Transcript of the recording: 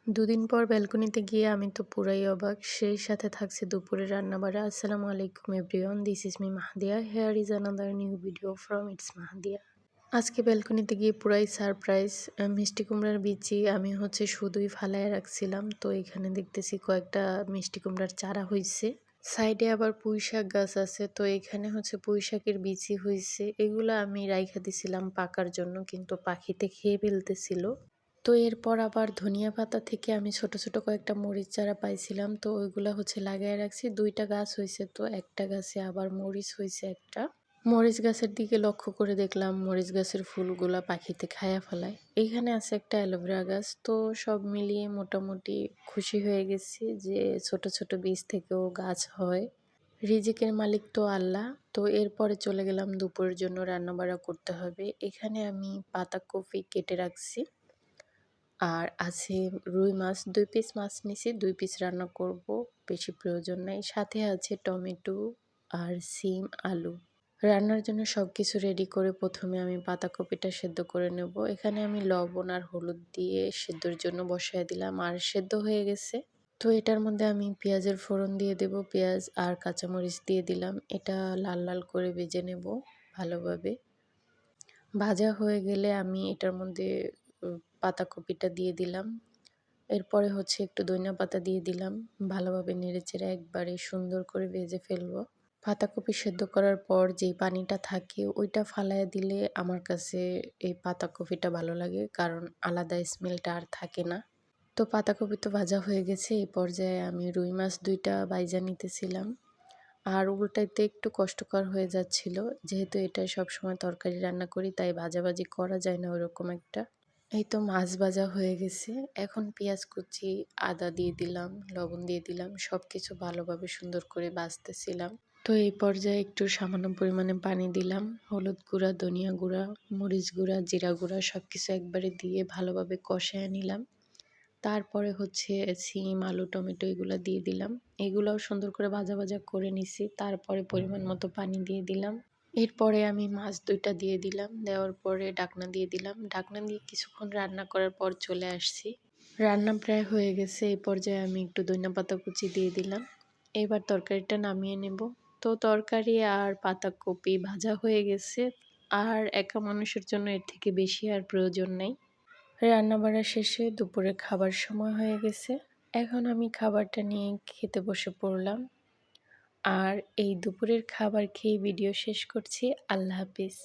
দুদিন পর ব্যালকনিতে গিয়ে আমি তো পুরাই অবাক। সেই সাথে থাকছে দুপুরের রান্নাবাড়া। আসসালামু আলাইকুম everyone, this is me Mahdia. Here is another new video from its Mahdia. আজকে ব্যালকনিতে গিয়ে পুরাই সারপ্রাইজ। মিষ্টি কুমড়ার বিচি আমি শুধুই ফালায় রাখছিলাম, তো এখানে দেখতেছি কয়েকটা মিষ্টি কুমড়ার চারা হইছে। সাইডে আবার পুঁই শাক গাছ আছে, তো এখানে পুঁই শাকের বিচি হইছে। এগুলো আমি রাইখা দিছিলাম পাকার জন্য, কিন্তু পাখিতে খেয়ে ফেলতেছিল। তো এরপর আবার ধনিয়া পাতা থেকে আমি ছোট ছোট কয়েকটা মরিচ চারা পাইছিলাম, তো ওইগুলা লাগাই রাখছি। দুইটা গাছ হয়েছে, তো একটা গাছে আবার মরিচ হয়েছে একটা। মরিচ গাছের দিকে লক্ষ্য করে দেখলাম মরিচ গাছের ফুলগুলা পাখিতে খায়া ফেলায়। এইখানে আছে একটা অ্যালোভেরা গাছ। তো সব মিলিয়ে মোটামুটি খুশি হয়ে গেছি যে ছোট ছোট বীজ থেকেও গাছ হয়। রিজিকের মালিক তো আল্লাহ। তো এরপরে চলে গেলাম দুপুরের জন্য রান্নাবাড়া করতে হবে। এখানে আমি পাতাকপি কেটে রাখছি, আর আছে রুই মাছ। ২ পিস মাছ নিছি, ২ পিস রান্না করব, বেশি প্রয়োজন নাই। সাথে আছে টমেটো আর সিম, আলু। রান্নার জন্য সব কিছু রেডি করে প্রথমে আমি পাতাকপিটা সেদ্ধ করে নেব। এখানে আমি লবণ আর হলুদ দিয়ে সেদ্ধর জন্য বসায় দিলাম, আর সেদ্ধ হয়ে গেছে। তো এটার মধ্যে আমি পেঁয়াজের ফোড়ন দিয়ে দেব। পেঁয়াজ আর কাঁচামরিচ দিয়ে দিলাম। এটা লাল লাল করে ভেজে নেব ভালোভাবে। ভাজা হয়ে গেলে আমি এটার মধ্যে পাতাকপিটা দিয়ে দিলাম। এরপরে একটু ধনিয়া পাতা দিয়ে দিলাম। ভালোভাবে নেড়েচেড়ে একবারে সুন্দর করে ভেজে ফেলবো। পাতাকপি সেদ্ধ করার পর যেই পানিটা থাকে ওইটা ফালাইয়া দিলে আমার কাছে এই পাতাকপিটা ভালো লাগে, কারণ আলাদা স্মেলটা আর থাকে না। তো পাতাকপি তো ভাজা হয়ে গেছে। এই পর্যায়ে আমি রুই মাছ ২টা বাইজা নিতেছিলাম। আর উল্টাইতে একটু কষ্টকর হয়ে যাচ্ছিল, যেহেতু এটা সবসময় তরকারি রান্না করি, তাই ভাজাভাজি করা যায় না ওরকম একটা। এই তো মাছ ভাজা হয়ে গেছে। এখন পেঁয়াজ কুচি, আদা দিয়ে দিলাম, লবণ দিয়ে দিলাম। সব কিছু ভালোভাবে সুন্দর করে ভাজতেছিলাম। তো এই পর্যায়ে একটু সামান্য পরিমাণে পানি দিলাম। হলুদ গুঁড়া, ধনিয়া গুঁড়া, মরিচ গুঁড়া, জিরা গুঁড়া সব কিছু একবারে দিয়ে ভালোভাবে কষায় নিলাম। তারপরে সিম, আলু, টমেটো এগুলো দিয়ে দিলাম। এগুলাও সুন্দর করে ভাজা ভাজা করে নিছি। তারপরে পরিমাণ মতো পানি দিয়ে দিলাম। এরপরে আমি মাছ ২টা দিয়ে দিলাম। দেওয়ার পরে ঢাকনা দিয়ে দিলাম। ঢাকনা দিয়ে কিছুক্ষণ রান্না করার পর চলে আসছি। রান্না প্রায় হয়ে গেছে। এই পর্যায়ে আমি একটু ধনিয়া পাতা কুচি দিয়ে দিলাম। এবার তরকারিটা নামিয়ে নেব। তো তরকারি আর পাতাকপি ভাজা হয়ে গেছে। আর একা মানুষের জন্য এর থেকে বেশি আর প্রয়োজন নেই। রান্নাবাড়া শেষে দুপুরে খাবার সময় হয়ে গেছে। এখন আমি খাবারটা নিয়ে খেতে বসে পড়লাম। আর এই দুপুরের খাবার খেয়ে ভিডিও শেষ করছি। আল্লাহ হাফিজ।